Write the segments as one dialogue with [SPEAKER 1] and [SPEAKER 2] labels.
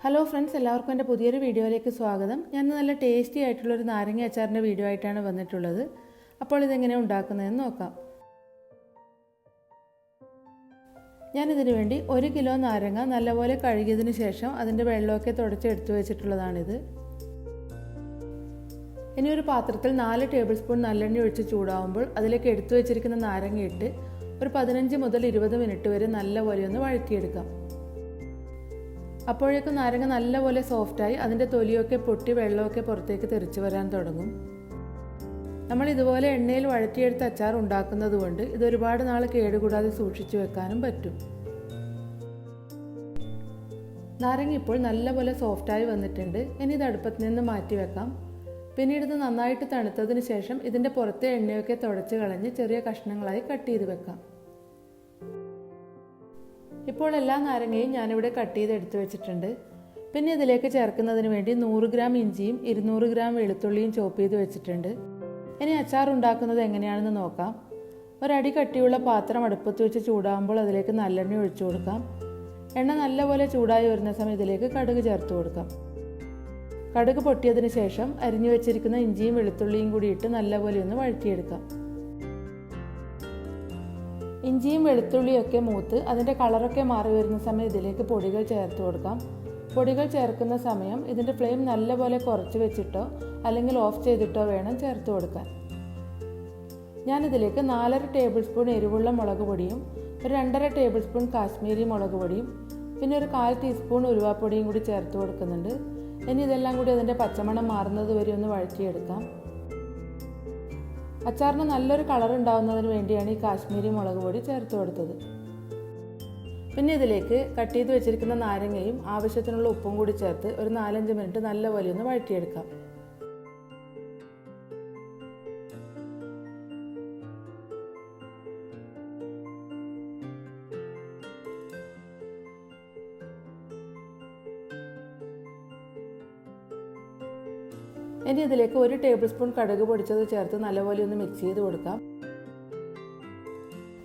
[SPEAKER 1] Hello friends, എല്ലാവർക്കും എൻ്റെ പുതിയൊരു വീഡിയോയിലേക്ക് സ്വാഗതം. ഞാൻ നല്ല ടേസ്റ്റി ആയിട്ടുള്ളൊരു നാരങ്ങ അച്ചാറിൻ്റെ വീഡിയോ ആയിട്ടാണ് വന്നിട്ടുള്ളത്. അപ്പോൾ ഇതെങ്ങനെയാണ് ഉണ്ടാക്കുന്നതെന്ന് നോക്കാം. ഞാനിതിനു വേണ്ടി 1 കിലോ നാരങ്ങ നല്ലപോലെ കഴുകിയതിന് ശേഷം അതിൻ്റെ വെള്ളമൊക്കെ തുടച്ചെടുത്ത് വെച്ചിട്ടുള്ളതാണിത്. ഇനി ഒരു പാത്രത്തിൽ 4 ടേബിൾ സ്പൂൺ നല്ലെണ്ണ ഒഴിച്ച് ചൂടാവുമ്പോൾ അതിലേക്ക് എടുത്തു വെച്ചിരിക്കുന്ന നാരങ്ങ ഇട്ട് ഒരു 15 മുതൽ 20 മിനിറ്റ് വരെ നല്ലപോലെ ഒന്ന് വഴറ്റിയെടുക്കാം. അപ്പോഴേക്കും നാരങ്ങ നല്ലപോലെ സോഫ്റ്റായി അതിൻ്റെ തൊലിയൊക്കെ പൊട്ടി വെള്ളമൊക്കെ പുറത്തേക്ക് തെറിച്ച് വരാൻ തുടങ്ങും. നമ്മൾ ഇതുപോലെ എണ്ണയിൽ വഴറ്റിയെടുത്ത് അച്ചാർ ഉണ്ടാക്കുന്നത് കൊണ്ട് ഇത് ഒരുപാട് നാൾ കേടുകൂടാതെ സൂക്ഷിച്ചു വെക്കാനും പറ്റും. നാരങ്ങ ഇപ്പോൾ നല്ലപോലെ സോഫ്റ്റായി വന്നിട്ടുണ്ട്. ഇനി ഇത് അടുപ്പത്ത് നിന്ന് മാറ്റി വെക്കാം. പിന്നീട് ഇത് നന്നായിട്ട് തണുത്തതിന് ശേഷം ഇതിൻ്റെ പുറത്തെ എണ്ണയൊക്കെ തുടച്ച് കളഞ്ഞ് ചെറിയ കഷ്ണങ്ങളായി കട്ട് ചെയ്ത് വെക്കാം. ഇപ്പോൾ എല്ലാ നാരങ്ങയും ഞാനിവിടെ കട്ട് ചെയ്ത് എടുത്തു വെച്ചിട്ടുണ്ട്. പിന്നെ ഇതിലേക്ക് ചേർക്കുന്നതിന് വേണ്ടി 100 ഗ്രാം ഇഞ്ചിയും 200 ഗ്രാം വെളുത്തുള്ളിയും ചോപ്പ് ചെയ്ത് വെച്ചിട്ടുണ്ട്. ഇനി അച്ചാർ ഉണ്ടാക്കുന്നത് എങ്ങനെയാണെന്ന് നോക്കാം. ഒരടി കട്ടിയുള്ള പാത്രം അടുപ്പത്ത് വെച്ച് ചൂടാകുമ്പോൾ അതിലേക്ക് നല്ലെണ്ണ ഒഴിച്ചു കൊടുക്കാം. എണ്ണ നല്ലപോലെ ചൂടായി വരുന്ന സമയം ഇതിലേക്ക് കടുക് ചേർത്ത് കൊടുക്കാം. കടുക് പൊട്ടിയതിന് ശേഷം അരിഞ്ഞു വെച്ചിരിക്കുന്ന ഇഞ്ചിയും വെളുത്തുള്ളിയും കൂടി ഇട്ട് നല്ലപോലെ ഒന്ന് വഴറ്റിയെടുക്കാം. ഇഞ്ചിയും വെളുത്തുള്ളിയൊക്കെ മൂത്ത് അതിൻ്റെ കളറൊക്കെ മാറി വരുന്ന സമയം ഇതിലേക്ക് പൊടികൾ ചേർത്ത് കൊടുക്കാം. പൊടികൾ ചേർക്കുന്ന സമയം ഇതിൻ്റെ ഫ്ലെയിം നല്ലപോലെ കുറച്ച് വെച്ചിട്ടോ അല്ലെങ്കിൽ ഓഫ് ചെയ്തിട്ടോ വേണം ചേർത്ത് കൊടുക്കാൻ. ഞാനിതിലേക്ക് 4.5 ടേബിൾ സ്പൂൺ എരിവുള്ള മുളക് പൊടിയും ഒരു 2.5 ടേബിൾ സ്പൂൺ കാശ്മീരി മുളക് പൊടിയും പിന്നെ ഒരു 1/4 ടീസ്പൂൺ ഉലുവാപ്പൊടിയും കൂടി ചേർത്ത് കൊടുക്കുന്നുണ്ട്. ഇനി ഇതെല്ലാം കൂടി അതിൻ്റെ പച്ചമണം മാറുന്നത് വരെ ഒന്ന് വഴറ്റിയെടുക്കാം. അച്ചാറിന് നല്ലൊരു കളർ ഉണ്ടാകുന്നതിന് വേണ്ടിയാണ് ഈ കാശ്മീരി മുളക് പൊടി ചേർത്ത് കൊടുത്തത്. പിന്നെ ഇതിലേക്ക് കട്ട് ചെയ്ത് വെച്ചിരിക്കുന്ന നാരങ്ങയും ആവശ്യത്തിനുള്ള ഉപ്പും കൂടി ചേർത്ത് ഒരു 4-5 മിനിറ്റ് നല്ലപോലെ ഒന്ന് വഴറ്റിയെടുക്കാം. ഇനി ഇതിലേക്ക് 1 ടേബിൾ സ്പൂൺ കടുക് പൊടിച്ചത് ചേർത്ത് നല്ലപോലെ ഒന്ന് മിക്സ് ചെയ്ത് കൊടുക്കാം.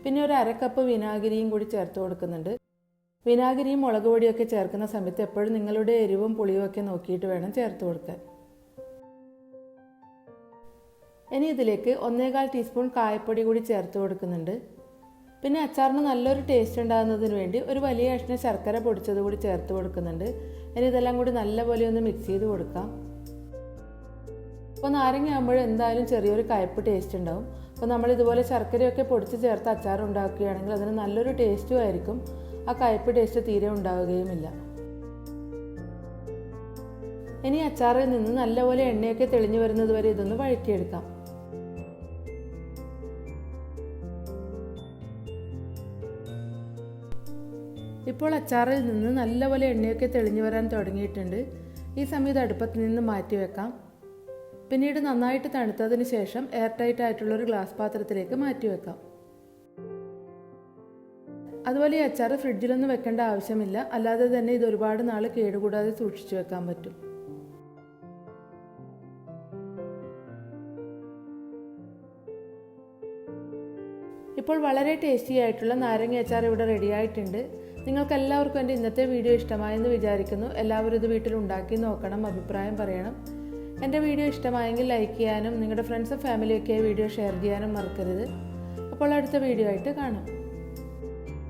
[SPEAKER 1] പിന്നെ ഒരു 1/2 കപ്പ് വിനാഗിരിയും കൂടി ചേർത്ത് കൊടുക്കുന്നുണ്ട്. വിനാഗിരിയും മുളക് പൊടിയൊക്കെ ചേർക്കുന്ന സമയത്ത് എപ്പോഴും നിങ്ങളുടെ എരിവും പുളിയും ഒക്കെ നോക്കിയിട്ട് വേണം ചേർത്ത് കൊടുക്കാൻ. ഇനി ഇതിലേക്ക് 1/4 ടീസ്പൂൺ കായപ്പൊടി കൂടി ചേർത്ത് കൊടുക്കുന്നുണ്ട്. പിന്നെ അച്ചാറിന് നല്ലൊരു ടേസ്റ്റ് ഉണ്ടാകുന്നതിന് വേണ്ടി ഒരു വലിയ കഷ്ണം ശർക്കര പൊടിച്ചത് കൂടി ചേർത്ത് കൊടുക്കുന്നുണ്ട്. ഇനി ഇതെല്ലാം കൂടി നല്ലപോലെ ഒന്ന് മിക്സ് ചെയ്ത് കൊടുക്കാം. അപ്പോൾ നാരങ്ങ ആകുമ്പോൾ എന്തായാലും ചെറിയൊരു കയ്പ്പ് ടേസ്റ്റ് ഉണ്ടാവും. അപ്പോൾ നമ്മൾ ഇതുപോലെ ശർക്കരയൊക്കെ പൊടിച്ച് ചേർത്ത് അച്ചാർ ഉണ്ടാക്കുകയാണെങ്കിൽ അതിന് നല്ലൊരു ടേസ്റ്റും ആയിരിക്കും. ആ കയ്പ്പ് ടേസ്റ്റ് തീരെ ഉണ്ടാവുകയുമില്ല. ഇനി അച്ചാറിൽ നിന്ന് നല്ലപോലെ എണ്ണയൊക്കെ തെളിഞ്ഞു വരുന്നത് വരെ ഇതൊന്ന് വഴറ്റിയെടുക്കാം. ഇപ്പോൾ അച്ചാറിൽ നിന്ന് നല്ലപോലെ എണ്ണയൊക്കെ തെളിഞ്ഞു വരാൻ തുടങ്ങിയിട്ടുണ്ട്. ഈ സമയത്ത് അടുപ്പത്ത് നിന്ന് മാറ്റി വെക്കാം. പിന്നീട് നന്നായിട്ട് തണുത്തതിന് ശേഷം എയർ ടൈറ്റ് ആയിട്ടുള്ളൊരു ഗ്ലാസ് പാത്രത്തിലേക്ക് മാറ്റി വെക്കാം. അതുപോലെ ഈ അച്ചാർ ഫ്രിഡ്ജിലൊന്നും വെക്കേണ്ട ആവശ്യമില്ല. അല്ലാതെ തന്നെ ഇത് ഒരുപാട് നാൾ കേടുകൂടാതെ സൂക്ഷിച്ചു വെക്കാൻ പറ്റും. ഇപ്പോൾ വളരെ ടേസ്റ്റി ആയിട്ടുള്ള നാരങ്ങ അച്ചാർ ഇവിടെ റെഡി ആയിട്ടുണ്ട്. നിങ്ങൾക്ക് എല്ലാവർക്കും എൻ്റെ ഇന്നത്തെ വീഡിയോ ഇഷ്ടമായെന്ന് വിചാരിക്കുന്നു. എല്ലാവരും ഇത് വീട്ടിൽ ഉണ്ടാക്കി നോക്കണം, അഭിപ്രായം പറയണം. എൻ്റെ വീഡിയോ ഇഷ്ടമായെങ്കിൽ ലൈക്ക് ചെയ്യാനും നിങ്ങളുടെ ഫ്രണ്ട്സും ഫാമിലിയൊക്കെ വീഡിയോ ഷെയർ ചെയ്യാനും മറക്കരുത്. അപ്പോൾ അടുത്ത വീഡിയോ ആയിട്ട് കാണാം.